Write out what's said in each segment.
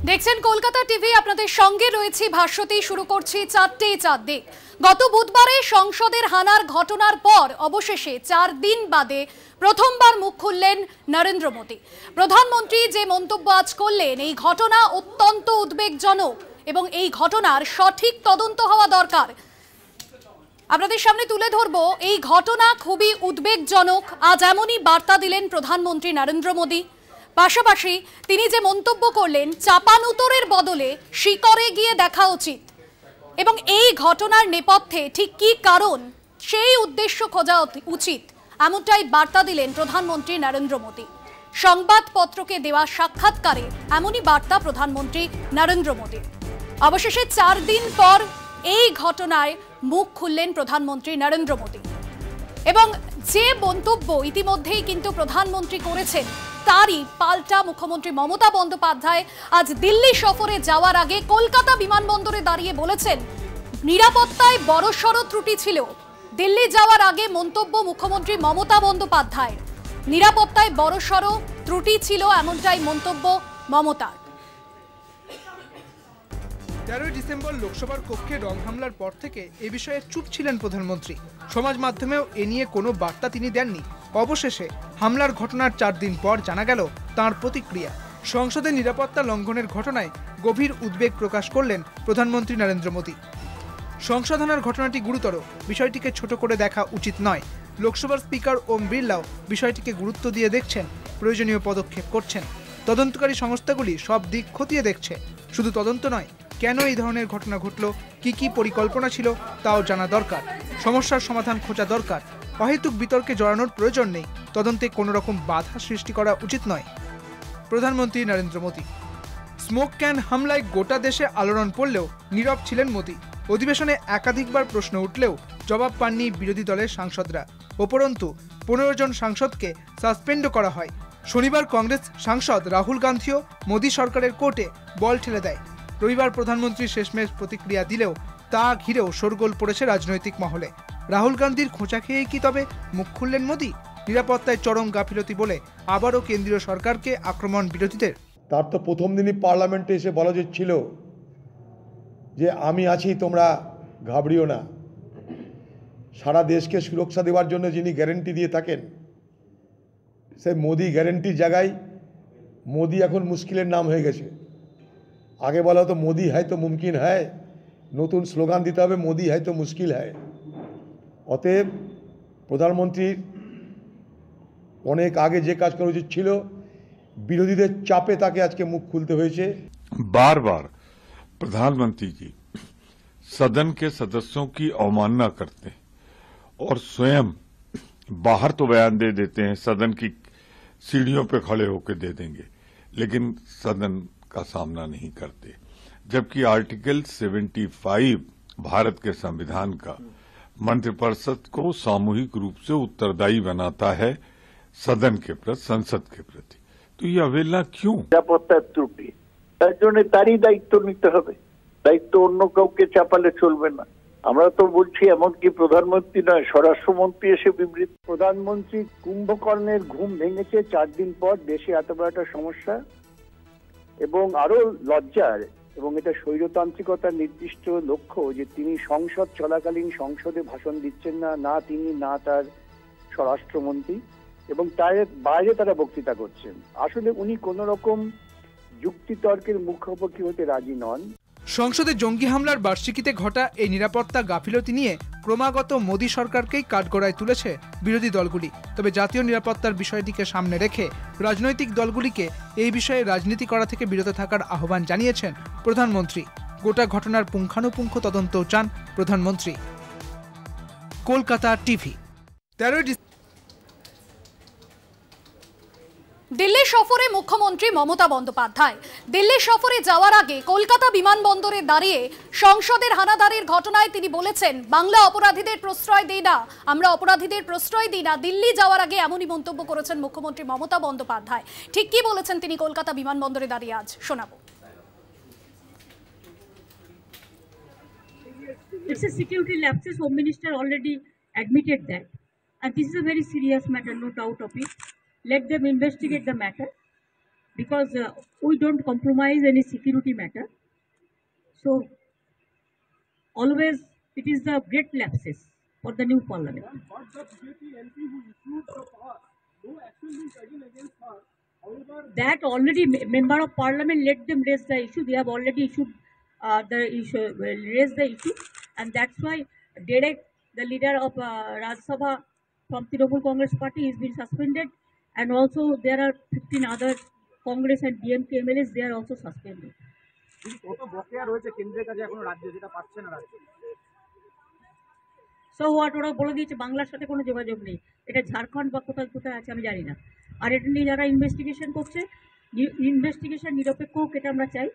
দেখছেন কলকাতা টিভি, আপনাদের সঙ্গে রয়েছে ভাস্বতী। শুরু করছি চারটে দিক। গত বুধবারে সংসদের হানার ঘটনার পর অবশেষে 4 দিন বাদে প্রথমবার মুখ খুললেন নরেন্দ্র মোদী। প্রধানমন্ত্রী যে মন্তব্য আজ করলেন, এই ঘটনা অত্যন্ত উদ্বেগজনক এবং এই ঘটনার সঠিক তদন্ত হওয়া দরকার। আপনাদের সামনে তুলে ধরবো, এই ঘটনা খুবই উদ্বেগজনক। আজ এমনই বার্তা দিলেন প্রধানমন্ত্রী নরেন্দ্র মোদী। পাশাপাশি তিনি যে মন্তব্য করলেন, চাপানুতরের বদলে শিকড়ে গিয়ে দেখা উচিত এবং এই ঘটনার নেপথ্যে ঠিক কী কারণ সেই উদ্দেশ্য খোঁজা উচিত, এমনটাই বার্তা দিলেন প্রধানমন্ত্রী নরেন্দ্র মোদী। সংবাদপত্রকে দেওয়া সাক্ষাৎকারে এমনই বার্তা প্রধানমন্ত্রী নরেন্দ্র মোদী। অবশেষে 4 দিন পর এই ঘটনায় মুখ খুললেন প্রধানমন্ত্রী নরেন্দ্র মোদী এবং যে মন্তব্য ইতিমধ্যেই কিন্তু প্রধানমন্ত্রী করেছেন, তারই পাল্টা মুখ্যমন্ত্রী মমতা বন্দ্যোপাধ্যায় আজ দিল্লি সফরে যাওয়ার আগে কলকাতা বিমানবন্দরে দাঁড়িয়ে বলেছেন, নিরাপত্তায় বড়সড় ত্রুটি ছিল। দিল্লি যাওয়ার আগে মন্তব্য মুখ্যমন্ত্রী মমতা বন্দ্যোপাধ্যায়, নিরাপত্তায় বড়সড় ত্রুটি ছিল, এমনটাই মন্তব্য মমতার। 13 ডিসেম্বর লোকসভার কক্ষে রং হামলার পর থেকে এ বিষয়ে চুপ ছিলেন প্রধানমন্ত্রী। সমাজ মাধ্যমেও এ নিয়ে কোনো বার্তা তিনি দেননি। অবশেষে হামলার ঘটনার 4 দিন পর জানা গেল তাঁর প্রতিক্রিয়া। সংসদের নিরাপত্তা লঙ্ঘনের ঘটনায় গভীর উদ্বেগ প্রকাশ করলেন প্রধানমন্ত্রী নরেন্দ্র মোদী। সংসদ হানার ঘটনাটি গুরুতর, বিষয়টিকে ছোট করে দেখা উচিত নয়। লোকসভার স্পিকার ওম বিড়লাও বিষয়টিকে গুরুত্ব দিয়ে দেখছেন, প্রয়োজনীয় পদক্ষেপ করছেন। তদন্তকারী সংস্থাগুলি সব দিক খতিয়ে দেখছে। শুধু তদন্ত নয়, কেন এই ধরনের ঘটনা ঘটল, কি পরিকল্পনা ছিল তাও জানা দরকার। সমস্যার সমাধান খোঁজা দরকার। অহেতুক বিতর্কে জড়ানোর প্রয়োজন নেই। তদন্তে কোনো রকম বাধা সৃষ্টি করা উচিত নয়। প্রধানমন্ত্রী নরেন্দ্র মোদী। স্মোক ক্যান হামলায় গোটা দেশে আলোড়ন পড়লেও নীরব ছিলেন মোদী। অধিবেশনে একাধিকবার প্রশ্ন উঠলেও জবাব পাননি বিরোধী দলের সাংসদরা। উপরন্তু 15 জন সাংসদকে সাসপেন্ডও করা হয়। শনিবার কংগ্রেস সাংসদ রাহুল গান্ধীও মোদী সরকারের কোর্টে বল ঠেলে দেয়। রবিবার প্রধানমন্ত্রী শেষমেশ প্রতিক্রিয়া দিলেও তা ঘিরেও শোরগোল পড়েছে রাজনৈতিক মহলে। রাহুল গান্ধীর খোঁচা খেয়েই কি তবে মুখ খুললেন মোদী? নিরাপত্তায় চরম গাফিলতি বলে আবারও কেন্দ্রীয় সরকারকে আক্রমণ বিরোধীদের। তার তো প্রথম দিনই পার্লামেন্টে এসে বলা ছিল যে আমি আছি, তোমরা ঘাবড়িও না। সারা দেশকে সুরক্ষা দেওয়ার জন্য যিনি গ্যারেন্টি দিয়ে থাকেন, সে মোদি গ্যারেন্টির জায়গায় মোদি এখন মুশকিলের নাম হয়ে গেছে। আগে বলা হতো মোদি হয় তো মুমকিন হয়, নতুন স্লোগান দিতে হবে মোদি হয় তো মুশকিল হয়। অতএব প্রধানমন্ত্রীর অনেক আগে যে কাজ করা উচিত ছিল, বিরোধীদের চাপে তাকে আজকে মুখ খুলতে হয়েছে। बार बार प्रधानमंत्री जी सदन के सदस्यों की अवमानना करते हैं और स्वयं बाहर तो बयान दे देते हैं, सदन की सीढ़ियों पे खड़े होकर दे देंगे, लेकिन सदन का सामना नहीं करते। जबकि आर्टिकल 75 भारत के संविधान का मंत्रिपरिषद को सामूहिक रूप से उत्तरदायी बनाता है सदन के प्रति, संसद के प्रति। तो ये अवहेलना क्यों? নিরাপত্তার ত্রুটি, তার জন্য তারই দায়িত্ব নিতে হবে। দায়িত্ব অন্য কাউকে চাপালে চলবে না। আমরা তো বলছি, এমনকি প্রধানমন্ত্রী নয়, স্বরাষ্ট্রমন্ত্রী এসে বিবৃতি। প্রধানমন্ত্রী কুম্ভকর্ণের ঘুম ভেঙেছে 4 দিন পর দেশে এত বড় একটা সমস্যা, এবং আরো লজ্জার এবং এটা স্বৈরতান্ত্রিকতার নির্দিষ্ট লক্ষ্য যে তিনি সংসদ চলাকালীন সংসদে ভাষণ দিচ্ছেন না, না তিনি না তার স্বরাষ্ট্রমন্ত্রী, এবং তার বাইরে তারা বক্তৃতা করছেন। আসলে উনি কোন রকম যুক্তিতর্কের মুখোমুখি হতে রাজি নন। সংসদে জঙ্গি হামলার বার্ষিকীতে ঘটা এই নিরাপত্তা গাফিলতি নিয়ে ক্রমাগত মোদী সরকারকেই কাঠগড়ায় তুলেছে বিরোধী দলগুলি। তবে জাতীয় নিরাপত্তার বিষয়টিকে সামনে রেখে রাজনৈতিক দলগুলিকে এই বিষয়ে রাজনীতি করা থেকে বিরত থাকার আহ্বান জানিয়েছেন প্রধানমন্ত্রী। গোটা ঘটনার পুঙ্খানুপুঙ্খ তদন্তও চান প্রধানমন্ত্রী। কলকাতা টিভি। 13 দিল্লি সফরে মুখ্যমন্ত্রী মমতা বন্দ্যোপাধ্যায়। দিল্লি সফরে যাওয়ার আগে কলকাতা বিমানবন্দরে দাঁড়িয়ে সংসদের হানাদারির ঘটনায় তিনি বলেছেন, বাংলা অপরাধীদের প্রশ্রয় দেই না, আমরা অপরাধীদের প্রশ্রয় দিই না। দিল্লি যাওয়ার আগে এমনই মন্তব্য করেছেন মুখ্যমন্ত্রী মমতা বন্দ্যোপাধ্যায়। ঠিক কি বলেছেন তিনি কলকাতা বিমানবন্দরে দাঁড়িয়ে, আজ শোনাবো। It's a security lapses. Home Minister already admitted that, and this is a very serious matter, no doubt of it. Let them investigate the matter. because we don't compromise any security matter. So always it is the great lapses for the new parliament. That already member of parliament, let them raise the issue. They have already issued raised the issue, and that's why Derek, the leader of Rajya Sabha from Trinamool Congress Party, is been suspended, and also there are 15 other Congress and DMK MLAs. They are also suspended. So what ওরা বলে দিয়েছে বাংলার সাথে কোনো যোগাযোগ নেই, এটা ঝাড়খণ্ড বা কোথায় কোথায় আছে আমি জানি না। আর এটা নিয়ে যারা ইনভেস্টিগেশন করছে, ইনভেস্টিগেশন নিরপেক্ষ হোক, এটা আমরা চাই,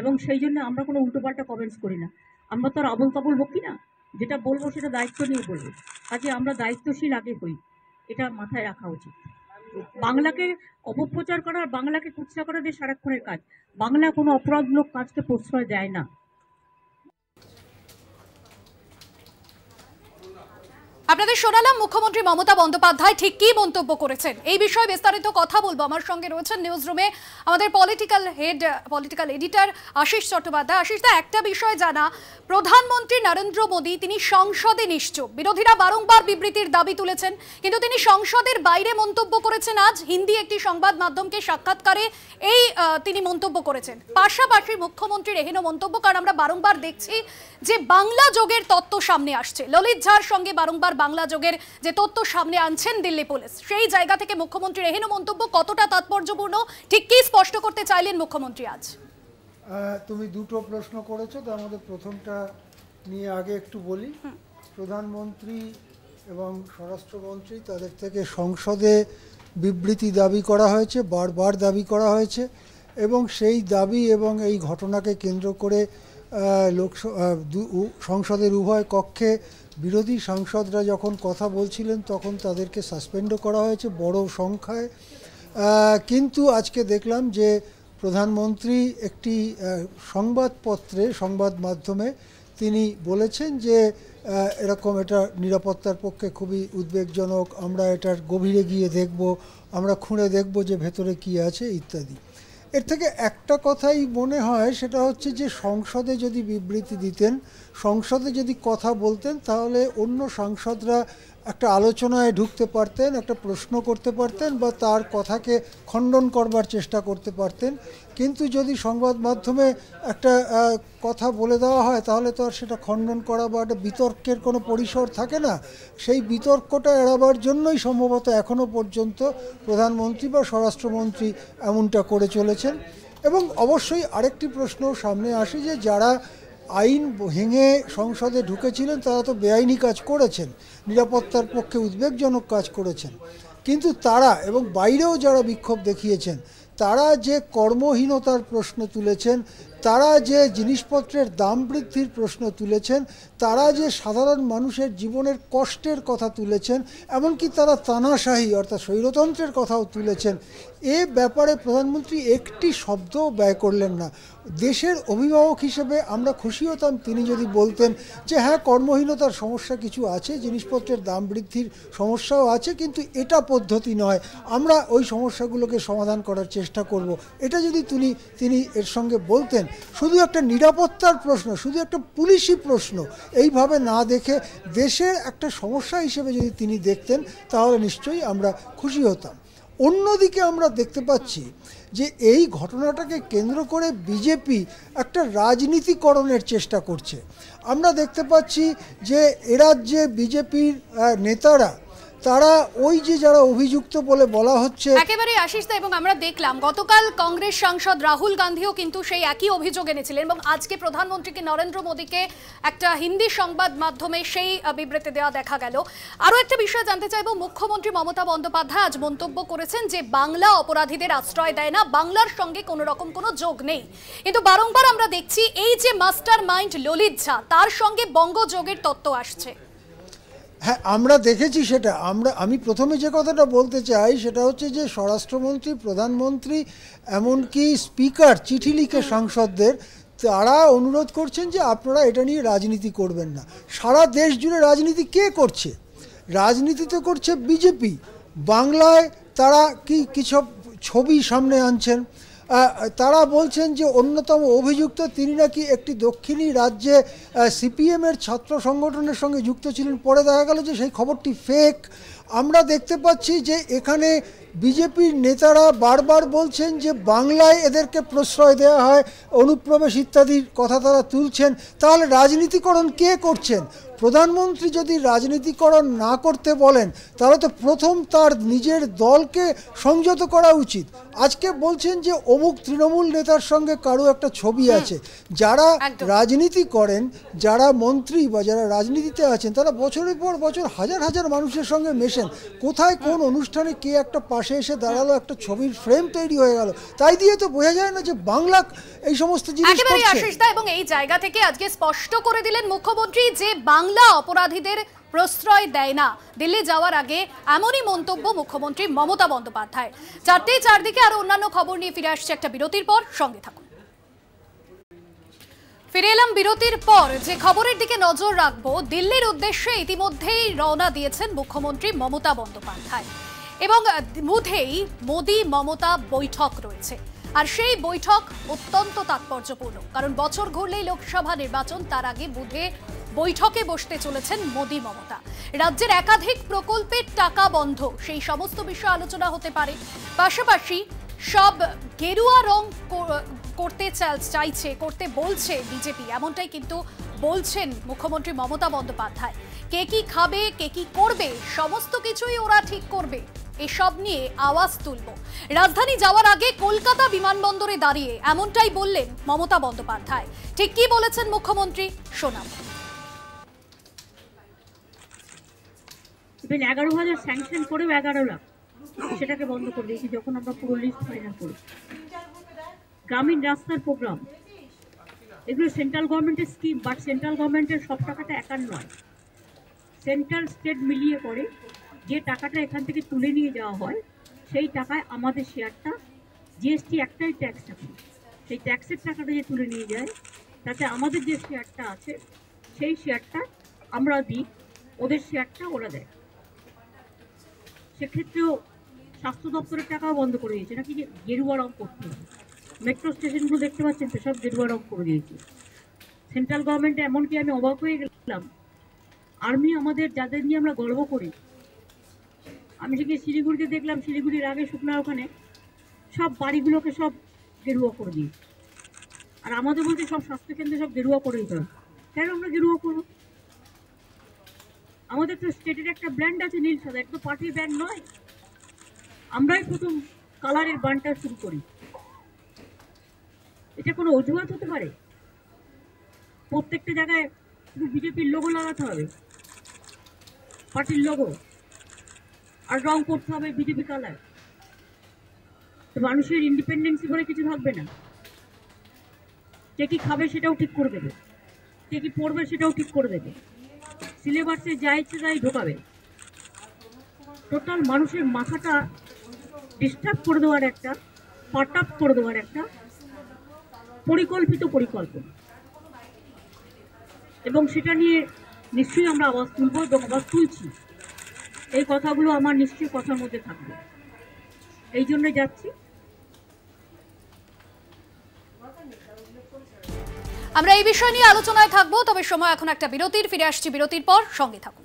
এবং সেই জন্য আমরা কোনো উল্টোপাল্টা কমেন্টস করি না। আমরা তো আর আবল তাবল বকি না, যেটা বলবো সেটা দায়িত্ব নিয়ে বলবো, কাজে আমরা দায়িত্বশীল আগে হই, এটা মাথায় রাখা উচিত। বাংলাকে অপপ্রচার করা, বাংলাকে কুৎসা করা যে সারাক্ষণের কাজ। বাংলা কোনো অপরাধমূলক কাজকে প্রশ্রয় দেয় না। আপনাদের শোনালাম মুখ্যমন্ত্রী মমতা বন্দ্যোপাধ্যায় ঠিক কি মন্তব্য করেছেন। এই বিষয়ে বিস্তারিত কথা বলবো। আমার সঙ্গে রয়েছেন নিউজ রুমে আমাদের পলিটিক্যাল এডিটর আশিস চট্টোপাধ্যায়। আশিস দা, একটা বিষয় জানা, প্রধানমন্ত্রী নরেন্দ্র মোদী তিনি সংসদে নিশ্চুপ। বিরোধীরা বারংবার বিবৃতির দাবি তুলেছেন, কিন্তু তিনি সংসদের বাইরে মন্তব্য করেছেন। আজ হিন্দি একটি সংবাদ মাধ্যমকে সাক্ষাৎকারে তিনি মন্তব্য করেছেন। পাশাপাশি মুখ্যমন্ত্রীর এহেন মন্তব্য, কারণ আমরা বারংবার দেখছি যে বাংলা যোগের তত্ত্ব সামনে আসছে। ললিত ঝার সঙ্গে বারংবার বাংলা যোগের যে তথ্য সামনে আনছেন দিল্লি পুলিশ, সেই জায়গা থেকে মুখ্যমন্ত্রীর এহেন মন্তব্য কতটা তাৎপর্যপূর্ণ, ঠিক কি স্পষ্ট করতে চাইলেন মুখ্যমন্ত্রী আজ? তুমি দুটো প্রশ্ন করেছো, তার মধ্যে প্রথমটা নিয়ে আগে একটু বলি। প্রধানমন্ত্রী এবং স্বরাষ্ট্রমন্ত্রী, তাদের থেকে সংসদে বিবৃতি দাবি করা হয়েছে, বারবার দাবি করা হয়েছে, এবং সেই দাবি এবং এই ঘটনাকে কেন্দ্র করে সংসদের উভয় কক্ষে বিরোধী সাংসদরা যখন কথা বলছিলেন তখন তাদেরকে সাসপেন্ডও করা হয়েছে বড় সংখ্যায়। কিন্তু আজকে দেখলাম যে প্রধানমন্ত্রী একটি সংবাদ মাধ্যমে তিনি বলেছেন যে এরকম এটা নিরাপত্তার পক্ষে খুবই উদ্বেগজনক, আমরা এটার গভীরে গিয়ে দেখব, আমরা খুঁড়ে দেখব যে ভেতরে কী আছে ইত্যাদি। এর থেকে একটা কথাই মনে হয়, সেটা হচ্ছে যে সংসদে যদি বিবৃতি দিতেন, সংসদে যদি কথা বলতেন, তাহলে অন্য সাংসদরা একটা আলোচনায় ঢুকতে পারতেন, একটা প্রশ্ন করতে পারতেন, বা তার কথাকে খণ্ডন করবার চেষ্টা করতে পারতেন। কিন্তু যদি সংবাদ মাধ্যমে একটা কথা বলে দেওয়া হয়, তাহলে তো আর সেটা খণ্ডন করা বা একটা বিতর্কের কোনো পরিসর থাকে না। সেই বিতর্কটা এড়াবার জন্যই সম্ভবত এখনও পর্যন্ত প্রধানমন্ত্রী বা স্বরাষ্ট্রমন্ত্রী এমনটা করে চলেছেন। এবং অবশ্যই আরেকটি প্রশ্ন সামনে আসে যে যারা আইন ভেঙে সংসদে ঢুকেছিলেন তারা তো বেআইনি কাজ করেছেন, নিরাপত্তার পক্ষে উদ্বেগজনক কাজ করেছেন, কিন্তু তারা এবং বাইরেও যারা বিক্ষোভ দেখিয়েছেন, তারা যে কর্মহীনতার প্রশ্ন তুলেছেন, তারা যে জিনিসপত্রের দাম বৃদ্ধির প্রশ্ন তুলেছেন, তারা যে সাধারণ মানুষের জীবনের কষ্টের কথা তুলেছেন, এমনকি তারা তানাশাহী অর্থাৎ স্বৈরতন্ত্রের কথাও তুলেছেন, এ ব্যাপারে প্রধানমন্ত্রী একটি শব্দও ব্যয় করলেন না। দেশের অভিভাবক হিসেবে আমরা খুশি হতাম তিনি যদি বলতেন যে হ্যাঁ, কর্মহীনতার সমস্যা কিছু আছে, জিনিসপত্রের দাম বৃদ্ধির সমস্যাও আছে, কিন্তু এটা পদ্ধতি নয়, আমরা ওই সমস্যাগুলোকে সমাধান করার চেষ্টা করব। এটা যদি তিনি এর সঙ্গে বলতেন, শুধু একটা নিরাপত্তার প্রশ্ন, শুধু একটা পুলিশি প্রশ্ন এইভাবে না দেখে দেশের একটা সমস্যা হিসেবে যদি তিনি দেখতেন, তাহলে নিশ্চয়ই আমরা খুশি হতাম। অন্যদিকে আমরা দেখতে পাচ্ছি যে এই ঘটনাটাকে কেন্দ্র করে বিজেপি একটা রাজনীতিকরণের চেষ্টা করছে। আমরা দেখতে পাচ্ছি যে এরাজ্যে বিজেপির নেতারা, তারা ওই যে যারা অভিযুক্ত বলে বলা হচ্ছে, একেবারে আশিস দা, এবং আমরা দেখলাম গতকাল কংগ্রেস সাংসদ রাহুল গান্ধীও কিন্তু সেই একই অভিযোগ এনেছিলেন, এবং আজকে প্রধানমন্ত্রীকে নরেন্দ্র মোদীকে একটা হিন্দি সংবাদ মাধ্যমে সেই বিবৃতি দেওয়া দেখা গেল। আরও একটা বিষয় জানতে চাইব, মুখ্যমন্ত্রী মমতা বন্দ্যোপাধ্যায় আজ মন্তব্য করেছেন যে বাংলা অপরাধীদের আশ্রয় দেয় না, বাংলার সঙ্গে কোনো রকম কোনো যোগ নেই। কিন্তু বারংবার আমরা দেখছি এই যে মাস্টার মাইন্ড ললিত ঝা, তার সঙ্গে বঙ্গযোগের তত্ত্ব আসছে। হ্যাঁ, আমরা দেখেছি সেটা। আমি প্রথমে যে কথাটা বলতে চাই সেটা হচ্ছে যে স্বরাষ্ট্রমন্ত্রী, প্রধানমন্ত্রী, এমনকি স্পিকার চিঠি লিখে সাংসদদের তারা অনুরোধ করছেন যে আপনারা এটা নিয়ে রাজনীতি করবেন না। সারা দেশ জুড়ে রাজনীতি কে করছে? রাজনীতি তো করছে বিজেপি। বাংলায় তারা কি কিছু ছবি সামনে আনছেন। তারা বলছেন যে অন্যতম অভিযুক্ত তিনি নাকি একটি দক্ষিণী রাজ্যে সিপিএমের ছাত্র সংগঠনের সঙ্গে যুক্ত ছিলেন। পরে দেখা গেল যে সেই খবরটি ফেক। আমরা দেখতে পাচ্ছি যে এখানে বিজেপির নেতারা বারবার বলছেন যে বাংলায় এদেরকে প্রশ্রয় দেওয়া হয়, অনুপ্রবেশ ইত্যাদির কথা তারা তুলছেন। তাহলে রাজনীতিকরণ কে করছেন? প্রধানমন্ত্রী যদি রাজনীতিকরণ না করতে বলেন তাহলে তো প্রথম তার নিজের দলকে সংযত করা উচিত। আজকে বলছেন যে অমুক তৃণমূল নেতার সঙ্গে কারো একটা ছবি আছে। যারা রাজনীতি করেন, যারা মন্ত্রী বা যারা রাজনীতিতে আছেন, তারা বছরের পর বছর হাজার হাজার মানুষের সঙ্গে মেশেন। কোথায় কোন অনুষ্ঠানে কে একটা পাশে এসে দাঁড়ালো, একটা ছবির ফ্রেম তৈরি হয়ে গেল, তাই দিয়ে তো বোঝা যায় না যে বাংলা এই সমস্ত জিনিস করছে। এবং এই জায়গা থেকে আজকে স্পষ্ট করে দিলেন মুখ্যমন্ত্রী যে বাংলা অপরাধীদের প্রশ্রয় দেয় না। দিল্লি যাওয়ার আগে এমনই মন্তব্য মুখ্যমন্ত্রী মমতা বন্দ্যোপাধ্যায়। 4টেই চারদিকে আরো অন্যান্য খবর নিয়ে ফিরে আসছে একটা বিরতির পর, সঙ্গে থাকুন। ফিরে এলাম বিরতির পর। যে খবরের দিকে নজর রাখবো, দিল্লির উদ্দেশ্যে ইতিমধ্যেই রওনা দিয়েছেন মুখ্যমন্ত্রী মমতা বন্দ্যোপাধ্যায় এবং বুধেই মোদি মমতা বৈঠক রয়েছে। আর সেই বৈঠক অত্যন্ত তাৎপর্যপূর্ণ, কারণ বছর ঘুরলেই লোকসভা নির্বাচন, তার আগে বুধে বৈঠকে বসতে চলেছেন মোদি মমতা। রাজ্যের একাধিক প্রকল্পের টাকা বন্ধ, সেই সমস্ত বিষয় আলোচনা হতে পারে। পাশাপাশি সব গেরুয়া রং করতে বলছে বিজেপি, এমনটাই কিন্তু বলছেন মুখ্যমন্ত্রী মমতা বন্দ্যোপাধ্যায়। কে কি খাবে, কে কি করবে, সমস্ত কিছুই ওরা ঠিক করবে, এসব নিয়ে আওয়াজ তুলব। রাজধানী যাওয়ার আগে কলকাতা বিমানবন্দরে দাঁড়িয়ে এমনটাই বললেন মমতা বন্দ্যোপাধ্যায়। ঠিক কি বলেছেন মুখ্যমন্ত্রী, শোনাব। 11,000 স্যাংশন করেও 11 লাখ সেটাকে বন্ধ করে দিয়েছি যখন আমরা পুরো লিস্ট ফাইনাল করি। গ্রামীণ রাস্তার প্রোগ্রাম, এগুলো সেন্ট্রাল গভর্নমেন্টের স্কিম, বাট সেন্ট্রাল গভর্নমেন্টের সব টাকাটা একার নয়, সেন্ট্রাল স্টেট মিলিয়ে করে যে টাকাটা এখান থেকে তুলে নিয়ে যাওয়া হয় সেই টাকায় আমাদের শেয়ারটা, জিএসটি একটাই ট্যাক্স থাকে, সেই ট্যাক্সের টাকাটা যে তুলে নিয়ে যায় তাতে আমাদের যে শেয়ারটা আছে সেই শেয়ারটা আমরা দিই, ওদের শেয়ারটা ওরা দেয়। সেক্ষেত্রেও স্বাস্থ্য দপ্তরের টাকাও বন্ধ করে দিয়েছে, নাকি যে গেরুয়া রং করতে হবে। মেট্রো স্টেশনগুলো দেখতে পাচ্ছেন তো, সব গেরুয়া রং করে দিয়েছে সেন্ট্রাল গভর্নমেন্টে। এমনকি আমি অবাক হয়ে গেলাম, আর্মি আমাদের যাদের নিয়ে আমরা গর্ব করি, আমি সেখানে শিলিগুড়িতে দেখলাম, শিলিগুড়ির আগে শুকনার ওখানে সব বাড়িগুলোকে সব গেরুয়া করে দিয়েছে। আর আমাদের বলতে সব স্বাস্থ্যকেন্দ্রে সব গেরুয়া করে দিতে হবে। কেন আমরা গেরুয়া করবো? আমাদের তো স্টেটের একটা ব্র্যান্ড আছে নীল সাদা, একটা পার্টির ব্র্যান্ড নয়। আমরাই প্রথম কালারের বানটা শুরু করি। এটা কোনো অজুহাত হতে পারে? প্রত্যেকটা জায়গায় শুধু বিজেপির লোগো লাগাতে হবে, পার্টির লোগো, আর রং করতে হবে বিজেপি কালার, তো মানুষের ইন্ডিপেন্ডেন্সি বলে কিছু থাকবে না। কে কি খাবে সেটাও ঠিক করে দেবে, কে কি পড়বে সেটাও ঠিক করে দেবে, সিলেবাসে যা ইচ্ছে তাই ঢোকাবে। টোটাল মানুষের মাথাটা ডিস্টার্ব করে দেওয়ার একটা, পাট আপ করে দেওয়ার একটা পরিকল্পনা, এবং সেটা নিয়ে নিশ্চয়ই আমরা আওয়াজ তুলব এবং আওয়াজ তুলছি। এই কথাগুলো আমার নিশ্চয়ই কথার মধ্যে থাকবে, এই জন্য যাচ্ছি। আমরা এই বিষয় নিয়ে আলোচনায় থাকবো, তবে সময় এখন একটা বিরতির। ফিরে আসছি বিরতির পর, সঙ্গে থাকুন।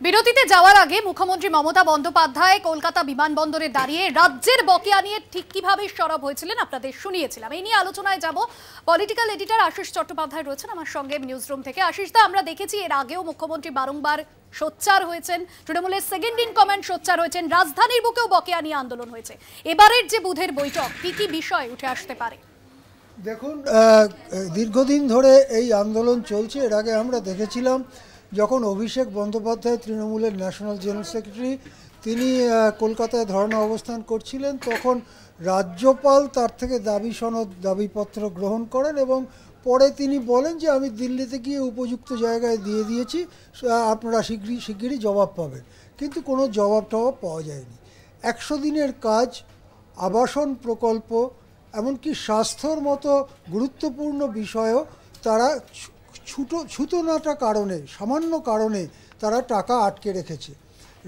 বিরতিতে যাওয়ার আগে মুখ্যমন্ত্রী মমতা বন্দ্যোপাধ্যায় কলকাতা বিমানবন্দরে দাঁড়িয়ে রাজ্যের বকেয়া নিয়ে ঠিক কিভাবে সরব হয়েছিলেন আপনাদের শুনিয়েছিলাম। এই নিয়ে আলোচনায় যাব। পলিটিক্যাল এডিটর আশিস চট্টোপাধ্যায় রয়েছেন আমার সঙ্গে নিউজ রুম থেকে। আশিস দা, আমরা দেখেছি এর আগেও মুখ্যমন্ত্রী বারংবার সোচ্চার হয়েছেন, তৃণমূলের সেকেন্ড ইন কমান্ড সোচ্চার হয়েছেন, রাজধানীর বুকেও বকেয়া নিয়ে আন্দোলন হয়েছে। এবারের যে বুধের বৈঠক, কি কি বিষয় উঠে আসতে পারে? দেখুন, দীর্ঘদিন ধরে এই আন্দোলন চলছে। এর আগে আমরা দেখেছিলাম যখন অভিষেক বন্দ্যোপাধ্যায় তৃণমূলের ন্যাশনাল জেনারেল সেক্রেটারি, তিনি কলকাতায় ধর্ণা অবস্থান করছিলেন, তখন রাজ্যপাল তার থেকে দাবিপত্র গ্রহণ করেন এবং পরে তিনি বলেন যে আমি দিল্লিতে গিয়ে উপযুক্ত জায়গায় দিয়ে দিয়েছি, আপনারা শিগগিরই জবাব পাবেন। কিন্তু কোনো জবাব পাওয়া যায়নি। 100 দিনের কাজ, আবাসন প্রকল্প, এমনকি স্বাস্থ্যর মতো গুরুত্বপূর্ণ বিষয়েও তারা ছুতোনাটা কারণে, সামান্য কারণে তারা টাকা আটকে রেখেছে।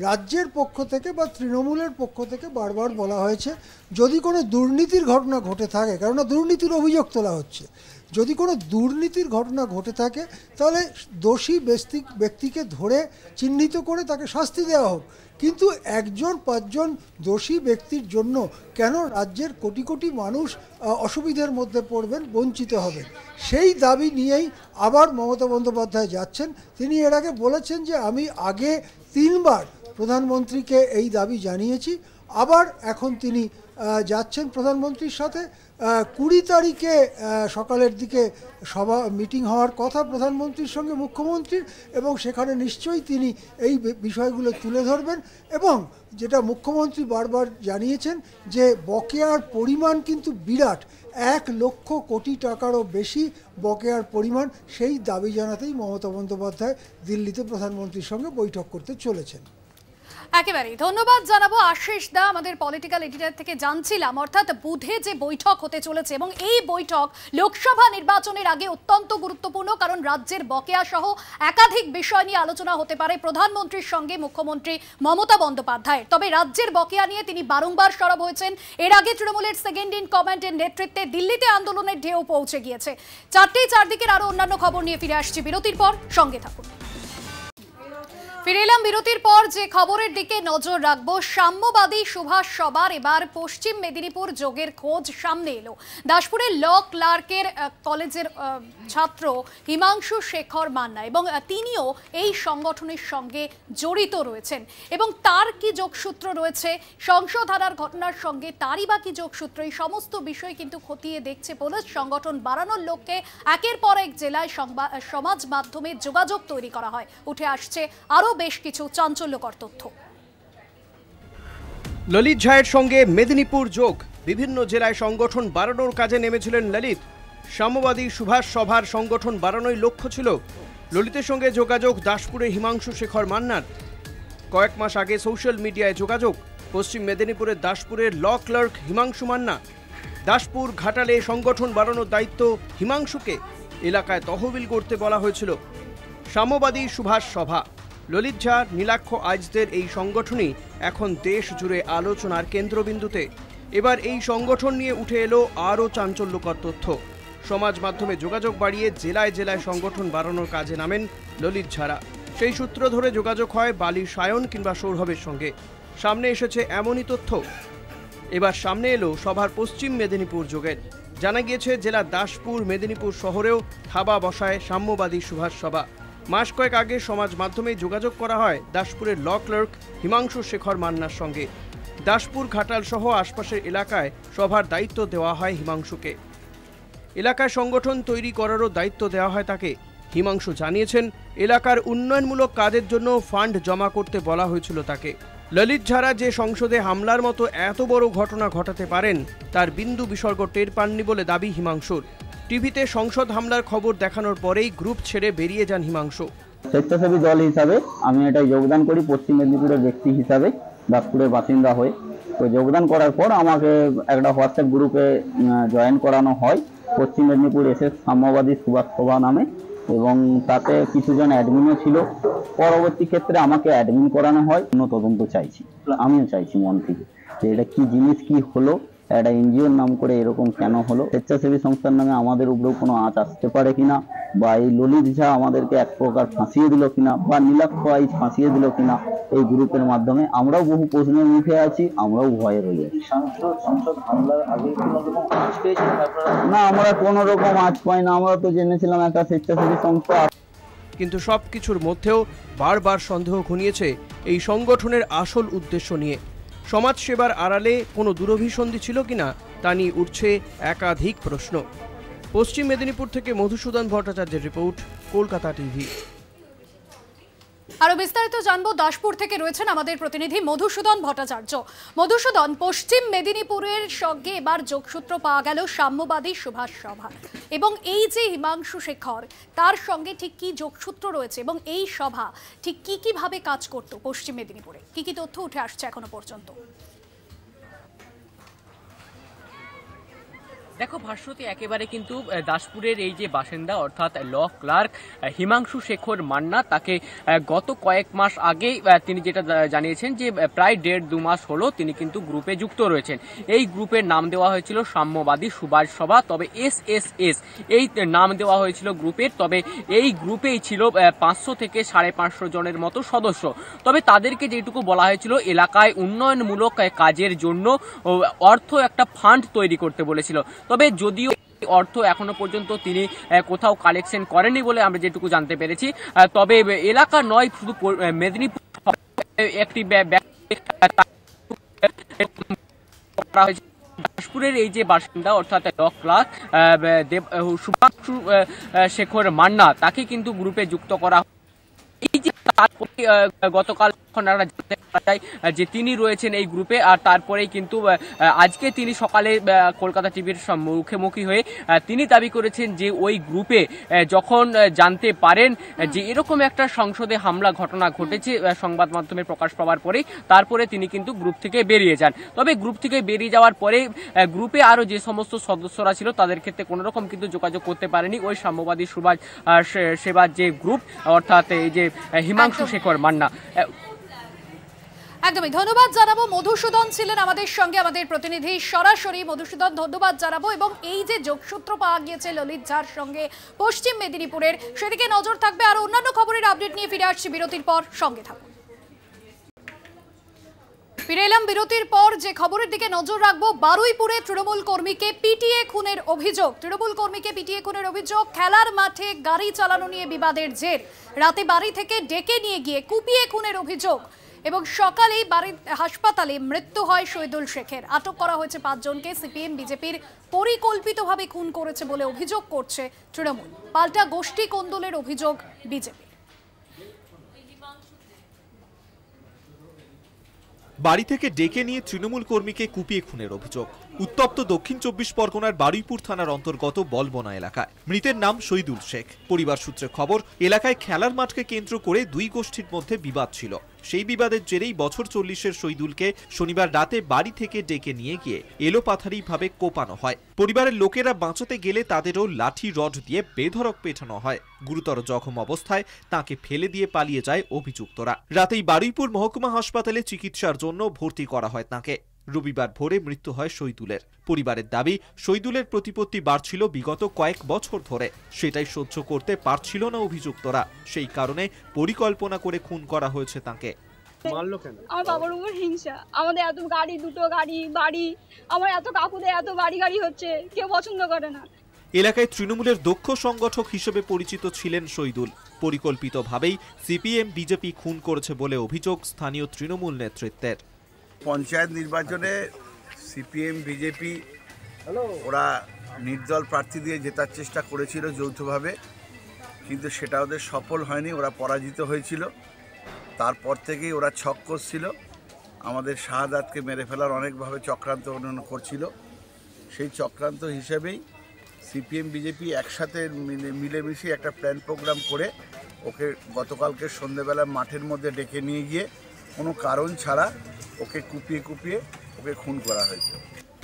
রাজ্যের পক্ষ থেকে বা তৃণমূলের পক্ষ থেকে বারবার বলা হয়েছে যদি কোনো দুর্নীতির ঘটনা ঘটে থাকে, কেননা দুর্নীতির অভিযোগ তোলা হচ্ছে, যদি কোনো দুর্নীতির ঘটনা ঘটে থাকে তাহলে দোষী ব্যক্তিকে ধরে চিহ্নিত করে তাকে শাস্তি দেওয়া হোক। কিন্তু 1-5 দোষী ব্যক্তির জন্য কেন রাজ্যের কোটি কোটি মানুষ অসুবিধার মধ্যে পড়বেন, বঞ্চিত হবেন? সেই দাবি নিয়েই আবার মমতা বন্দ্যোপাধ্যায় যাচ্ছেন। তিনি এর আগে বলেছেন যে আমি আগে 3 বার প্রধানমন্ত্রীকে এই দাবি জানিয়েছি, আবার এখন তিনি যাচ্ছেন প্রধানমন্ত্রীর সাথে। 20 তারিখে সকালের দিকে মিটিং হওয়ার কথা প্রধানমন্ত্রীর সঙ্গে মুখ্যমন্ত্রীর, এবং সেখানে নিশ্চয়ই তিনি এই বিষয়গুলো তুলে ধরবেন। এবং যেটা মুখ্যমন্ত্রী বারবার জানিয়েছেন যে বকেয়ার পরিমাণ কিন্তু বিরাট, 1 লক্ষ কোটি টাকারও বেশি বকেয়ার পরিমাণ। সেই দাবি জানাতেই মমতা বন্দ্যোপাধ্যায় দিল্লিতে প্রধানমন্ত্রীর সঙ্গে বৈঠক করতে চলেছেন। একেবারেই ধন্যবাদ জানাবো আশিস দা, আমাদের পলিটিক্যাল এডিটর থেকে জানছিলাম অর্থাৎ বুধে যে বৈঠক হতে চলেছে এবং এই বৈঠক লোকসভা নির্বাচনের আগে অত্যন্ত গুরুত্বপূর্ণ, কারণ রাজ্যের বকেয়া সহ একাধিক বিষয় নিয়ে আলোচনা হতে পারে প্রধানমন্ত্রীর সঙ্গে মুখ্যমন্ত্রী মমতা বন্দ্যোপাধ্যায়। তবে রাজ্যের বকেয়া নিয়ে তিনি বারংবার সরব হয়েছেন। এর আগে তৃণমূলের সেকেন্ড ইন কমান্ডের নেতৃত্বে দিল্লিতে আন্দোলনের ঢেউ পৌঁছে গিয়েছে। চারদিকের আরো অন্যান্য খবর নিয়ে ফিরে আসছি বিরতির পর, সঙ্গে থাকুন। ফিরে এলাম বিরতির পর। যে খবরের দিকে নজর রাখবো, সাম্যবাদী সুভাষ সভার এবার পশ্চিম মেদিনীপুর যোগের খোঁজ সামনে এলো। দাসপুরের ল ক্লার্কের কলেজের ছাত্র হিমাংশু শেখর মান্না, এবং তিনিও এই সংগঠনের সঙ্গে জড়িত রয়েছেন। এবং তার কি যোগসূত্র রয়েছে সংসদ হারার ঘটনার সঙ্গে, তারই বা কি যোগসূত্র, এই সমস্ত বিষয় কিন্তু খতিয়ে দেখছে পুলিশ। সংগঠন বাড়ানোর লক্ষ্যে একের পর এক জেলায় সমাজ মাধ্যমে যোগাযোগ তৈরি করা হয়। উঠে আসছে আরও বেশ কিছু চাঞ্চল্যকর তথ্য। ললিত ঝায়ের সঙ্গে মেদিনীপুর যোগ, বিভিন্ন জেলায় সংগঠন বাড়ানোর কাজে নেমেছিলেন ললিত। সাম্যবাদী সুভাষ সভার সংগঠন বাড়ানোই লক্ষ্য ছিল। ললিতের সঙ্গে যোগাযোগ দাসপুরে হিমাংশু শেখর মান্নার। কয়েক মাস আগে সোশ্যাল মিডিয়ায় যোগাযোগ পশ্চিম মেদিনীপুরের দাসপুরের ল ক্লার্ক হিমাংশু মান্না। দাসপুর ঘাটালে সংগঠন বাড়ানোর দায়িত্ব হিমাংশুকে, এলাকায় তহবিল করতে বলা হয়েছিল। সাম্যবাদী সুভাষ সভা, ললিত ঝা, নীলাক্ষ আইজদের এই সংগঠনই এখন দেশ জুড়ে আলোচনার কেন্দ্রবিন্দুতে। এবার এই সংগঠন নিয়ে উঠে এলো আরও চাঞ্চল্যকর তথ্য। সমাজ মাধ্যমে যোগাযোগ বাড়িয়ে জেলায় জেলায় সংগঠন বাড়ানোর কাজে নামেন ললিত ঝারা। সেই সূত্র ধরে যোগাযোগ হয় বালির সায়ন কিংবা সৌরভের সঙ্গে। সামনে এসেছে এমনই তথ্য। এবার সামনে এলো সভার পশ্চিম মেদিনীপুর যোগের। জানা গিয়েছে জেলার দাসপুর, মেদিনীপুর শহরেও থাবা বসায় সাম্যবাদী সুভাষ সভা। মাস কয়েক আগে সমাজ মাধ্যমে যোগাযোগ করা হয় দাসপুরের ল ক্লার্ক হিমাংশু শেখর মান্নার সঙ্গে। দাসপুর ঘাটাল সহ আশপাশের এলাকায় সভার দায়িত্ব দেওয়া হয় হিমাংশুকে। এলাকায় সংগঠন তৈরি করারও দায়িত্ব দেওয়া হয় তাকে। হিমাংশু জানিয়েছেন এলাকার উন্নয়নমূলক কাজের জন্য ফান্ড জমা করতে বলা হয়েছিল তাকে। ললিত ঝারা যে সংসদে হামলার মতো এত বড় ঘটনা ঘটাতে পারেন তার বিন্দু বিসর্গ টের পাননি বলে দাবি হিমাংশুর। টিভিতে সংসদ হামলার খবর দেখানোর পরেই গ্রুপ ছেড়ে বেরিয়ে যান হিমাংশু। স্বেচ্ছাসেবী দল হিসাবে আমি এটাই যোগদান করি, পশ্চিম মেদিনীপুরের ব্যক্তি হিসাবে, দাসপুরের বাসিন্দা হয়ে। তো যোগদান করার পর আমাকে একটা হোয়াটসঅ্যাপ গ্রুপে জয়েন করানো হয়, পশ্চিম মেদিনীপুর এসএস সাম্যবাদী সুভাষ সভা নামে, এবং তাতে কিছুজন অ্যাডমিনও ছিল। পরবর্তী ক্ষেত্রে আমাকে অ্যাডমিন করানো হয়। তদন্ত চাইছি, আমিও চাইছি মন থেকে যে এটা কি জিনিস, কি হলো, একটা এনজিওর নাম করে এরকম কেন হলো, স্বেচ্ছাসেবী সংস্থার নামে আমাদের উপরেও কোনো আঁচ আসতে পারে কিনা, বা এই ললিত ঝা আমাদেরকে এক প্রকার ফাঁসিয়ে দিল কিনা, বা নীলাক্ষ আইজ ফাঁসিয়ে দিল কিনা। এই গ্রুপের মাধ্যমে আমরাও বহু প্রশ্নের মুখে আছি, আমরাও ভয়ে রয়ে আছি। না, আমরা কোনো রকম আঁচ পাই না, আমরা তো জেনেছিলাম একটা স্বেচ্ছাসেবী সংস্থা। কিন্তু সবকিছুর মধ্যেও বারবার সন্দেহ ঘনিয়েছে এই সংগঠনের আসল উদ্দেশ্য নিয়ে। সমাজ সেবার আড়ালে কোনো দুরভিসন্ধি ছিল কিনা তা নিয়ে উঠছে একাধিক প্রশ্ন। পশ্চিম মেদিনীপুর থেকে মধুসূদন ভট্টাচার্যের রিপোর্ট, কলকাতা টিভি। আরো বিস্তারিত জানবো, দাসপুর থেকে রয়েছেন আমাদের প্রতিনিধি মধুসূদন ভট্টাচার্য। মধুসূদন, পশ্চিম মেদিনীপুরের সঙ্গে এবার যোগসূত্র পাওয়া গেল সাম্যবাদী সুভাষ সভা, এবং এই যে হিমাংশু শেখর, তার সঙ্গে ঠিক কি যোগসূত্র রয়েছে এবং এই সভা ঠিক কি ভাবে কাজ করত পশ্চিম মেদিনীপুরে, কি তথ্য উঠে আসছে এখনো পর্যন্ত? দেখো ভাস্বতী, একেবারে কিন্তু দাসপুরের এই যে বাসিন্দা অর্থাৎ ল ক্লার্ক হিমাংশু শেখর মান্না, তাকে গত কয়েক মাস আগে তিনি যেটা জানিয়েছেন যে প্রায় 1.5-2 মাস হলো তিনি কিন্তু গ্রুপে যুক্ত রয়েছেন। এই গ্রুপের নাম দেওয়া হয়েছিল সাম্যবাদী সুভাষ সভা, তবে SSS এই নাম দেওয়া হয়েছিল গ্রুপের। তবে এই গ্রুপেই ছিল 500 থেকে 550 জনের মতো সদস্য। তবে তাদেরকে যেটুকু বলা হয়েছিল এলাকায় উন্নয়নমূলক কাজের জন্য অর্থ একটা ফান্ড তৈরি করতে বলেছিল। তবে যদিও অর্থ এখনো পর্যন্ত তিনি কোথাও কালেকশন করেনি বলে আমরা যেটুকু জানতে পেরেছি। তবে এলাকা নয়, শুধু মেদিনীপুর একটি দাসপুরের এই যে বাসিন্দা অর্থাৎ ল ক্লার্ক শুভাংশু শেখর মান্না, তাকে কিন্তু গ্রুপে যুক্ত করা। এই যে তারপরে গতকাল জানতে পারা যায় যে তিনি রয়েছেন এই গ্রুপে, আর তারপরেই কিন্তু আজকে তিনি সকালে কলকাতা টিভির মুখোমুখি হয়ে তিনি দাবি করেছেন যে ওই গ্রুপে যখন জানতে পারেন যে এরকম একটা সংসদে হামলা ঘটনা ঘটেছে সংবাদ মাধ্যমে প্রকাশ পাওয়ার পরেই তারপরে তিনি কিন্তু গ্রুপ থেকে বেরিয়ে যান। তবে গ্রুপ থেকে বেরিয়ে যাওয়ার পরে গ্রুপে আরও যে সমস্ত সদস্যরা ছিল তাদের ক্ষেত্রে কোনো রকম কিন্তু যোগাযোগ করতে পারেনি ওই সাম্যবাদী সুভাষ সেবার যে গ্রুপ অর্থাৎ এই যে হিমাংশু শেখর মান্না। একদমই ধন্যবাদ জানাবো। মধুসূদন ছিলেন আমাদের সঙ্গে, আমাদের প্রতিনিধি সরাসরি। মধুসূদন, ধন্যবাদ জানাবো। এবং এই যে যোগসূত্র পাওয়া গিয়েছে ললিত ঝার সঙ্গে পশ্চিম মেদিনীপুরের, সেদিকে নজর থাকবে। আর অন্যান্য খবরের আপডেট নিয়ে ফিরে আসছি বিরতির পর, সঙ্গে থাকুন। ফিরে এলাম বিরতির পর। যে খবরের দিকে নজর রাখবো, বারুইপুরে তৃণমূল কর্মীকে পিটিয়ে খুনের অভিযোগ। তৃণমূল কর্মীকে পিটিয়ে খুনের অভিযোগ, খেলার মাঠে গাড়ি চালানো নিয়ে বিবাদের জের। রাতে বাড়ি থেকে ডেকে নিয়ে গিয়ে কুপিয়ে খুনের অভিযোগ এবং সকালেই বাড়ির হাসপাতালে মৃত্যু হয় শহীদুল শেখের। আটক করা হয়েছে 5 জনকে। সিপিএম বিজেপির পরিকল্পিতভাবে খুন করেছে বলে অভিযোগ করছে তৃণমূল। পাল্টা গোষ্ঠী কোন্দলের অভিযোগ বিজেপি। বাড়ি থেকে ডেকে নিয়ে তৃণমূল কর্মীকে কুপিয়ে খুনের অভিযোগ। উত্তপ্ত দক্ষিণ 24 পরগনার বারুইপুর থানার অন্তর্গত বলবনা এলাকায়। মৃতের নাম শহীদুল শেখ। পরিবার সূত্রে খবর, এলাকায় খেলার মাঠকে কেন্দ্র করে দুই গোষ্ঠীর মধ্যে বিবাদ ছিল। সেই বিবাদের জেরেই বছর 40-এর শহীদুলকে শনিবার রাতে বাড়ি থেকে ডেকে নিয়ে গিয়ে এলোপাথারিভাবে কোপানো হয়। পরিবারের লোকেরা বাঁচাতে গেলে তাদেরও লাঠি রড দিয়ে বেধড়ক পেটানো হয়। গুরুতর জখম অবস্থায় তাকে ফেলে দিয়ে পালিয়ে যায় অভিযুক্তরা। রাতেই বারুইপুর মহকুমা হাসপাতালে চিকিৎসার জন্য ভর্তি করা হয় তাকে। রবিবার ভোরে মৃত্যু হয় শহীদুলের। পরিবারের দাবি, শহীদুলের প্রতিপত্তি বাড়ছিল বিগত কয়েক বছর ধরে। সেটাই সহ্য করতে পারছিল না অভিযুক্তরা। সেই কারণে পরিকল্পনা করে খুন করা হয়েছে তাকে। আমার বাবার উপর হিংসা। আমাদের এত গাড়ি, 2টো গাড়ি, বাড়ি, আমার এত কাকুদের এত বাড়ি হচ্ছে, কেউ পছন্দ করে না। এলাকায় তৃণমূলের দক্ষ সংগঠক হিসেবে পরিচিত ছিলেন শহীদুল। পরিকল্পিতভাবেই সিপিএম বিজেপি খুন করেছে বলে অভিযোগ স্থানীয় তৃণমূল নেতৃত্বের। পঞ্চায়েত নির্বাচনে সিপিএম বিজেপি ওরা নির্দল প্রার্থী দিয়ে জেতার চেষ্টা করেছিল যৌথভাবে, কিন্তু সেটা ওদের সফল হয়নি, ওরা পরাজিত হয়েছিল। তারপর থেকেই ওরা ছক করছিল, আমাদের শাহাদাতকে মেরে ফেলার অনেকভাবে চক্রান্ত করছিল। সেই চক্রান্ত হিসেবেই সিপিএম বিজেপি একসাথে মিলেমিশে একটা প্ল্যান প্রোগ্রাম করে ওকে গতকালকে সন্ধ্যেবেলা মাঠের মধ্যে ডেকে নিয়ে গিয়ে কোনো কারণ ছাড়া ওকে কুপিয়ে ওকে খুন করা হয়েছে।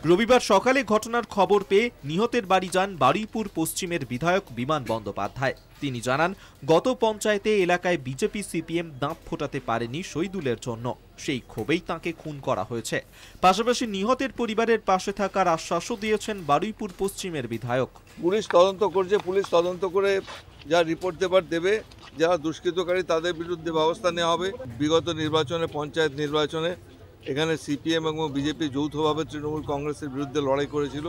রবিবার সকালে ঘটনার খবর পেয়ে নিহতের বাড়ি যান বারুইপুর পশ্চিমের বিধায়ক বিমান বন্দ্যোপাধ্যায়। তিনি জানান, গত পঞ্চায়েতে এলাকায় বিজেপি সিপিএম দাঁত ফোটাতে পারেনি শহীদুলের জন্য। সেই ক্ষোভেই তাঁকে খুন করা হয়েছে। পাশাপাশি নিহতের পরিবারের পাশে থাকার আশ্বাসও দিয়েছেন বারুইপুর পশ্চিমের বিধায়ক। পুলিশ তদন্ত করছে, পুলিশ তদন্ত করে যা রিপোর্ট দেবে, যারা দুষ্কৃতকারী তাদের বিরুদ্ধে ব্যবস্থা নেওয়া হবে। বিগত নির্বাচনে, পঞ্চায়েত নির্বাচনে এখানে সিপিএম এবং বিজেপি যৌথভাবে তৃণমূল কংগ্রেসের বিরুদ্ধে লড়াই করেছিল,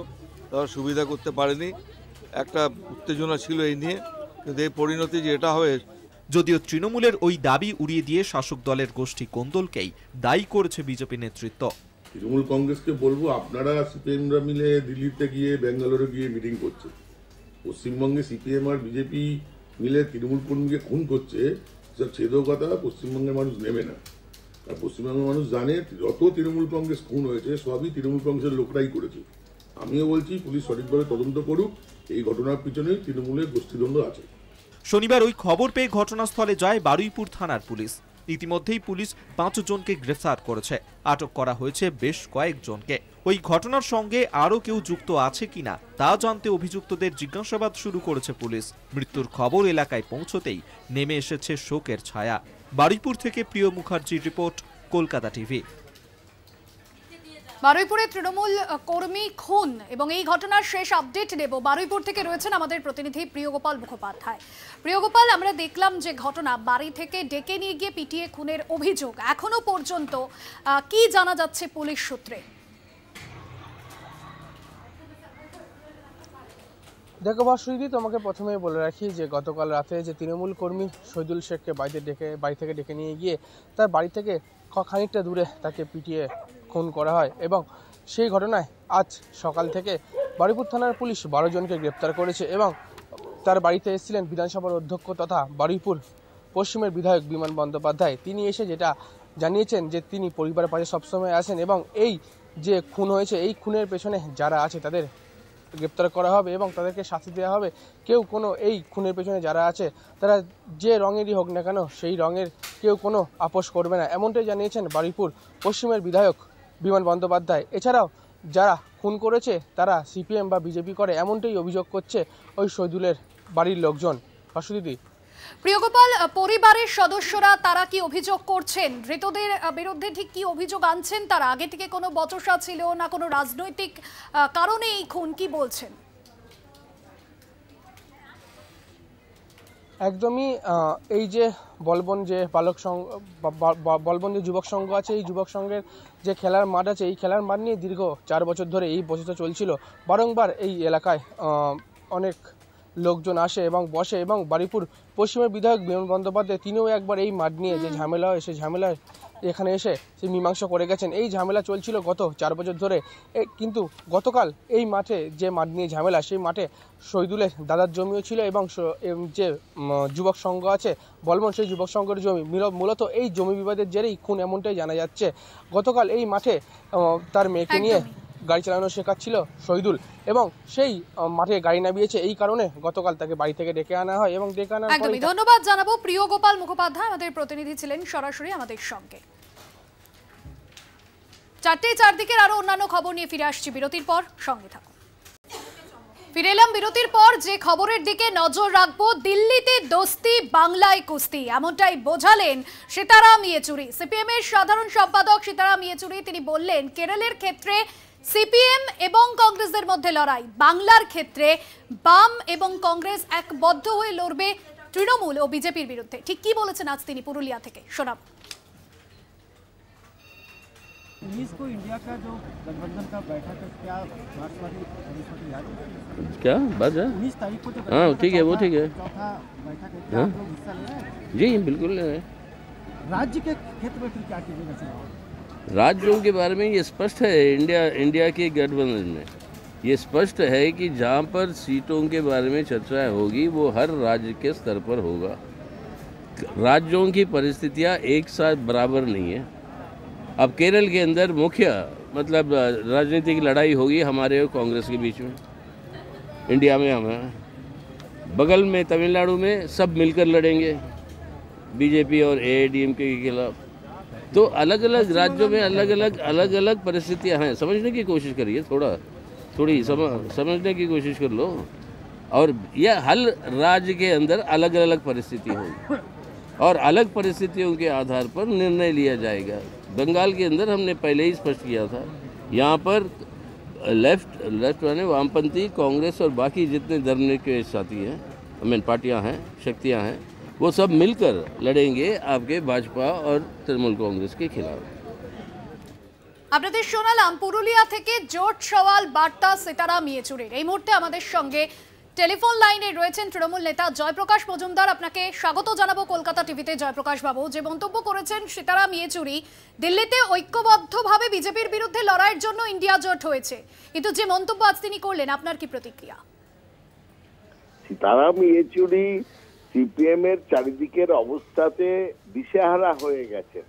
তারা সুবিধা করতে পারেনি। একটা উত্তেজনা ছিল এই নিয়ে, কিন্তু এই পরিণতি যে এটা হবে। যদিও তৃণমূলের ওই দাবি উড়িয়ে দিয়ে শাসক দলের গোষ্ঠী কোন্দলকেই দায়ী করেছে বিজেপি নেতৃত্ব। তৃণমূল কংগ্রেসকে বলবো, আপনারা সিপিএমরা মিলে দিল্লিতে গিয়ে বেঙ্গালুরু গিয়ে মিটিং করছে। পশ্চিমবঙ্গে সিপিএম আর বিজেপি মিলে তৃণমূল কর্মীকে খুন করছে, সেটা ছেদও কথা পশ্চিমবঙ্গের মানুষ নেবে না। আর পশ্চিমবঙ্গের মানুষ জানে যত তৃণমূল কংগ্রেস খুন হয়েছে সবই তৃণমূল কংগ্রেসের লোকরাই করেছে। আমিও বলছি পুলিশ সঠিকভাবে তদন্ত করুক, এই ঘটনার পিছনে তৃণমূলের গোষ্ঠীদ্বন্দ্ব আছে। শনিবার ওই খবর পেয়ে ঘটনাস্থলে যায় বারুইপুর থানার পুলিশ। ইতিমধ্যেই পুলিশ 5 জনকে গ্রেফতার করেছে। আটক করা হয়েছে বেশ কয়েকজনকে। ওই ঘটনার সঙ্গে আরও কেউ যুক্ত আছে কিনা তা জানতে অভিযুক্তদের জিজ্ঞাসাবাদ শুরু করেছে পুলিশ। মৃত্যুর খবর এলাকায় পৌঁছতেই নেমে এসেছে শোকের ছায়া। বারুইপুর থেকে প্রিয় মুখার্জির রিপোর্ট, কলকাতা টিভি। বারুইপুরে তৃণমূল কর্মী খুন এবং এই ঘটনার শেষ আপডেট নেব। বারুইপুর থেকে রয়েছেন আমাদের প্রতিনিধি প্রিয়গোপাল মুখোপাধ্যায়। প্রিয়গোপাল, আমরা দেখলাম যে ঘটনা, বাড়ি থেকে ডেকে নিয়ে গিয়ে পিটিয়ে খুনের অভিযোগ, এখনো পর্যন্ত কি জানা যাচ্ছে পুলিশ সূত্রে? দেখো ভাস্বতী, তোমাকে প্রথমেই বলে রাখি যে গতকাল রাতে যে তৃণমূল কর্মী শহীদুল শেখকে বাড়ি থেকে ডেকে নিয়ে গিয়ে তার বাড়ি থেকে খানিকটা দূরে তাকে পিটিয়ে খুন করা হয় এবং সেই ঘটনায় আজ সকাল থেকে বারুইপুর থানার পুলিশ 12 জনকে গ্রেপ্তার করেছে এবং তার বাড়িতে এসেছিলেন বিধানসভার অধ্যক্ষ তথা বারুইপুর পশ্চিমের বিধায়ক বিমান বন্দ্যোপাধ্যায়। তিনি এসে যেটা জানিয়েছেন যে তিনি পরিবারের পাশে সবসময় আসেন এবং এই যে খুন হয়েছে এই খুনের পেছনে যারা আছে তাদের গ্রেপ্তার করা হবে এবং তাদেরকে শাস্তি দেওয়া হবে। কেউ কোনো এই খুনের পেছনে যারা আছে তারা যে রঙেরই হোক না কেন সেই রঙের কেউ কোনো আপোষ করবে না, এমনটাই জানিয়েছেন বারুইপুর পশ্চিমের বিধায়ক বিমান বন্দ্যোপাধ্যায়। এছাড়াও যারা খুন করেছে তারা সিপিএম বা বিজেপি করে, এমনটাই অভিযোগ করছে ওই শহীদুলের বাড়ির লোকজন। ভাস্বতী। প্রিয়গোপাল, পরিবারের সদস্যরা তারা কি অভিযোগ করছেন? ধৃতদের বিরুদ্ধে ঠিক কি অভিযোগ আনছেন তারা? আগে থেকে কোনো বচসা ছিল না কোনো রাজনৈতিক কারণে এই খুন, কি বলছেন? একদমই এই যে বলবন যে বলবন যে যুবক সংঘ আছে, এই যুবক সংঘের যে খেলার মাঠ আছে, এই খেলার মাঠ নিয়ে দীর্ঘ 4 বছর ধরে এই বচসা চলছিল। বারংবার এই এলাকায় অনেক লোকজন আসে এবং বসে এবং বারুইপুর পশ্চিমের বিধায়ক বিমান বন্দ্যোপাধ্যায় তিনিও একবার এই মাঠ নিয়ে যে ঝামেলা হয় সেই ঝামেলায় এখানে এসে সেই মীমাংসা করে গেছেন। এই ঝামেলা চলছিল গত 4 বছর ধরে, কিন্তু গতকাল এই মাঠে যে মাঠ নিয়ে ঝামেলা, সেই মাঠে শহীদুলের দাদার জমিও ছিল এবং যে যুবক সংঘ আছে বলবন সেই যুবক সংঘের জমি, মূলত এই জমি বিবাদের জেরেই খুন, এমনটাই জানা যাচ্ছে। গতকাল এই মাঠে তার মেয়েকে নিয়ে গাড়ি চালানো শেখাচ্ছিল শহীদুল এবং সেই মাঠে গাড়ি নামিয়েছে, এই কারণে গতকাল তাকে বাড়ি থেকে ডেকে আনা হয় এবং ডেকে আনার পরে একদমই ধন্যবাদ জানাবো। প্রিয়গোপাল মুখোপাধ্যায় আমাদের প্রতিনিধি ছিলেন সরাসরি আমাদের সঙ্গে। 4:04 দিকের আরো অন্যান্য খবর নিয়ে ফিরে আসছি বিরতির পর, সঙ্গে থাকুন। ফিরে এলাম বিরতির পর। যে খবরের দিকে নজর রাখবো, দিল্লিতে দোস্তি বাংলায় কুস্তি, এমনটাই বোঝালেন সীতারাম ইয়েচুরি। সিপিএম এর সাধারণ সম্পাদক সীতারাম ইয়েচুরি তিনি বললেন, কেরলের ক্ষেত্রে সিপিএম এবং কংগ্রেসের মধ্যে লড়াই, বাংলার ক্ষেত্রে বাম এবং কংগ্রেস একবদ্ধ হয়ে লড়বে তৃণমূল ও বিজেপির বিরুদ্ধে। ঠিক কি বলেছেন আজ তিনি পুরুলিয়া থেকে, শোনাব। 19 को इंडिया का जो गठबंधन का बैठक है, क्या मार्क्सवादी क्या बात है? 19 तारीख को जो, हाँ ठीक है, वो ठीक है, चौथा बैठक है, क्या आप लोग हिस्सा ले रहे हैं? जी बिल्कुल ले रहे हैं। राज्य के क्षेत्र में फिर क्या कीजिएगा चुनाव? राज्यों के बारे में ये स्पष्ट है, इंडिया के गठबंधन में ये स्पष्ट है कि जहाँ पर सीटों के बारे में चर्चा होगी वो हर राज्य के स्तर पर होगा। राज्यों की परिस्थितियाँ एक साथ बराबर नहीं है। अब केरल के अंदर मुख्य मतलब राजनीतिक लड़ाई होगी हमारे और कांग्रेस के बीच में, इंडिया में हम हैं। बगल में तमिलनाडु में सब मिलकर लड़ेंगे बीजेपी और एआईडीएमके के खिलाफ। तो अलग अलग राज्यों में अलग अलग परिस्थितियां हैं, समझने की कोशिश करिए, थोड़ी समझने की कोशिश कर लो। और यह हर राज्य के अंदर अलग अलग परिस्थिति होगी और अलग परिस्थितियों के आधार पर निर्णय लिया जाएगा। बंगाल के अंदर हमने पहले ही स्पष्ट किया था, यहाँ पर लेफ्ट यानी वामपंथी, कांग्रेस और बाकी जितने धर्म के साथी हैं, पार्टियाँ हैं, शक्तियाँ हैं, वो सब मिलकर लड़ेंगे आपके भाजपा और तृणमूल कांग्रेस के खिलाफ। আপনাদের শোনালাম পুরুলিয়া থেকে জোট সওয়াল বার্তা সীতারাম ইয়েচুরির। এই মুহূর্তে আমাদের সঙ্গে টেলিফোন লাইনে রয়েছেন তৃণমূল নেতা জয়প্রকাশ মজুমদার। আপনাকে স্বাগত জানাবো কলকাতা টিভিতে। জয়প্রকাশ বাবু, যে মন্তব্য করেছেন সীতারাম ইয়েচুরি, দিল্লিতে ঐক্যবদ্ধভাবে বিজেপির বিরুদ্ধে লড়াইয়ের জন্য ইন্ডিয়া জোট হয়েছে, কিন্তু যে মন্তব্য আজ তিনি করলেন, আপনার কি প্রতিক্রিয়া? সীতারাম ইয়েচুরি সিপিএম এর চারিদিকের অবস্থাতে দিশেহারা হয়ে গেছে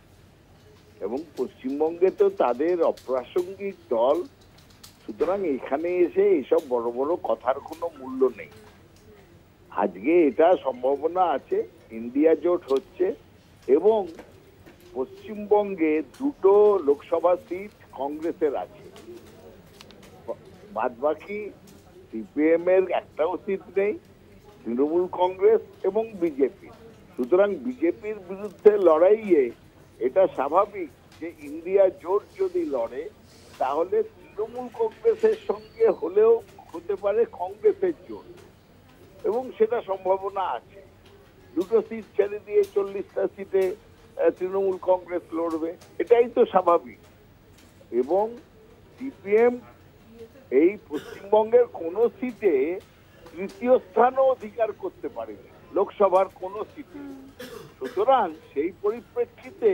এবং পশ্চিমবঙ্গে তো তাদের অপ্রাসঙ্গিক দল, সুতরাং এখানে এসে এইসব বড় বড় কথার কোনো মূল্য নেই। আজকে এটা সম্ভাবনা আছে ইন্ডিয়া জোট হচ্ছে এবং পশ্চিমবঙ্গে 2টো লোকসভা সিট কংগ্রেসের আছে, বাদবাকি সিপিএম এর একটাও সিট নেই, তৃণমূল কংগ্রেস এবং বিজেপি। সুতরাং বিজেপির বিরুদ্ধে লড়াইয়ে এটা স্বাভাবিক যে ইন্ডিয়া জোট যদি লড়ে তাহলে তৃণমূল কংগ্রেসের সঙ্গে হলেও হতে পারে কংগ্রেসের জোট, এবং সেটা সম্ভাবনা আছে। 2টো সিট ছেড়ে দিয়ে 40টা সিটে তৃণমূল কংগ্রেস লড়বে, এটাই তো স্বাভাবিক। এবং সিপিএম এই পশ্চিমবঙ্গের কোনো সিটে তৃতীয় স্থানও অধিকার করতে পারেনি, লোকসভার কোনো সিটে। সুতরাং সেই পরিপ্রেক্ষিতে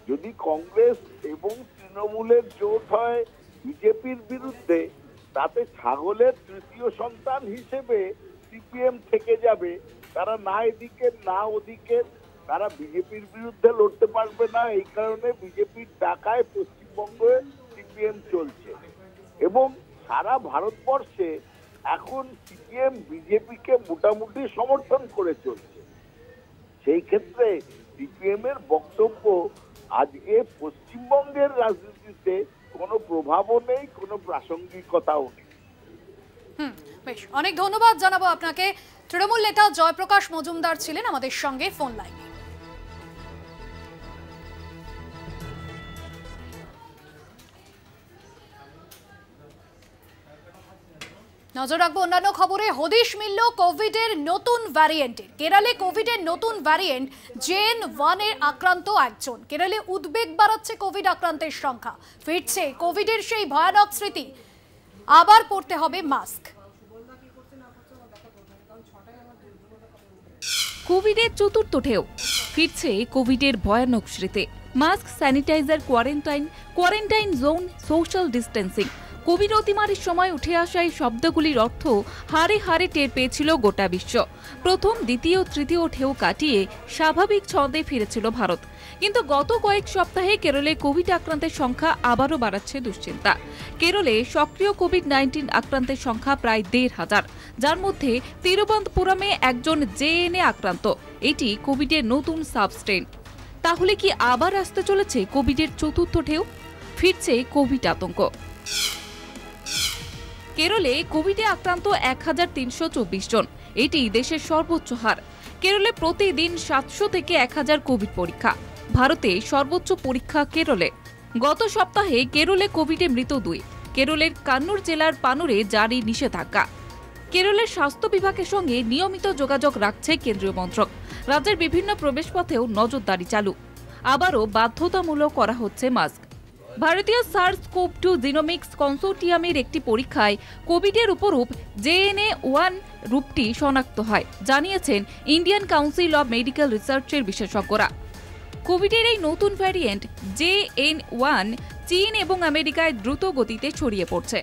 যদি কংগ্রেস এবং তৃণমূলের জোট হয় বিজেপির বিরুদ্ধে, তাতে ছাগলের তৃতীয় সন্তান হিসেবে সিপিএম থেকে যাবে। তারা না এদিকে না ওদিকে, তারা বিজেপির বিরুদ্ধে লড়তে পারবে না। এই কারণে বিজেপির টাকায় পশ্চিমবঙ্গে সিপিএম চলছে, এবং সারা ভারতবর্ষে এখন সিপিএম বিজেপিকে মোটামুটি সমর্থন করে চলছে। সেই ক্ষেত্রে সিপিএম এর বক্তব্য আজকে পশ্চিমবঙ্গের রাজনীতিতে কোনো প্রভাবও নেই, কোনো প্রাসঙ্গিকতাও নেই। বেশ, অনেক ধন্যবাদ জানাবো আপনাকে। তৃণমূল নেতা জয়প্রকাশ মজুমদার ছিলেন আমাদের সঙ্গে ফোন লাইনে। নজর রাখবো অন্যান্য খবরে। হদিশ মিলল কোভিডের নতুন ভ্যারিয়েন্টের। কেরলে কোভিডের নতুন ভ্যারিয়েন্ট JN.1 এর আক্রান্ত একজন। কেরলে উদ্বেগ বাড়াচ্ছে কোভিড আক্রান্তের সংখ্যা। ফিরছে কোভিডের সেই ভয়ানক স্মৃতি, আবার পরতে হবে মাস্ক। কোভিডের চতুর্থ ঢেউ, ফিরছে কোভিডের ভয়ানক স্মৃতি। Mask, sanitiser, quarantine zone, social distancing. Covid অতিমারির সময় উঠে আসা এই শব্দগুলির অর্থ হারে হারে টের পেয়েছিল গোটা বিশ্ব। প্রথম, দ্বিতীয়, তৃতীয় ঢেউ কাটিয়ে স্বাভাবিক ছন্দে ফিরেছিল ভারত। কিন্তু গত কয়েক সপ্তাহে কেরলে কোভিড আক্রান্তের সংখ্যা আবারও বাড়াচ্ছে দুশ্চিন্তা। কেরলে সক্রিয় কোভিড-19 আক্রান্তের সংখ্যা প্রায় 1,500, যার মধ্যে তিরুবনন্তপুরমে একজন JN আক্রান্ত। এটি কোভিডের নতুন সাবস্ট্রেন। তাহলে কি আবার আসতে চলেছে কোভিডের চতুর্থ ঢেউ? ফিরছে কোভিড আতঙ্ক। কেরলে কোভিডে আক্রান্ত 1,324 জন, এটি দেশের সর্বোচ্চ হার। কেরলে প্রতিদিন 700 থেকে 1000 কোভিড পরীক্ষা। ভারতে সর্বোচ্চ পরীক্ষা কেরলে। গত সপ্তাহে কেরলে কোভিডে মৃত 2। কেরলের কান্নুর জেলার পানুরে জারি নিষেধাজ্ঞা। কেরলের স্বাস্থ্য বিভাগের সঙ্গে নিয়মিত যোগাযোগ রাখছে কেন্দ্রীয় মন্ত্রক। রাজ্যের বিভিন্ন প্রবেশপথেও নজরদারি চালু। আবারও বাধ্যতামূলক করা হচ্ছে মাস্ক। ভারতীয় SARS-CoV-2 জিনোমিক্স কনসোর্টিয়ামের একটি পরীক্ষায় কোভিডের উপরূপ JN.1 রূপটি শনাক্ত হয়, জানিয়েছেন ইন্ডিয়ান কাউন্সিল অব মেডিকেল রিসার্চের বিশেষজ্ঞরা। কোভিডের এই নতুন ভ্যারিয়েন্ট JN.1 চীন এবং আমেরিকায় দ্রুত গতিতে ছড়িয়ে পড়ছে।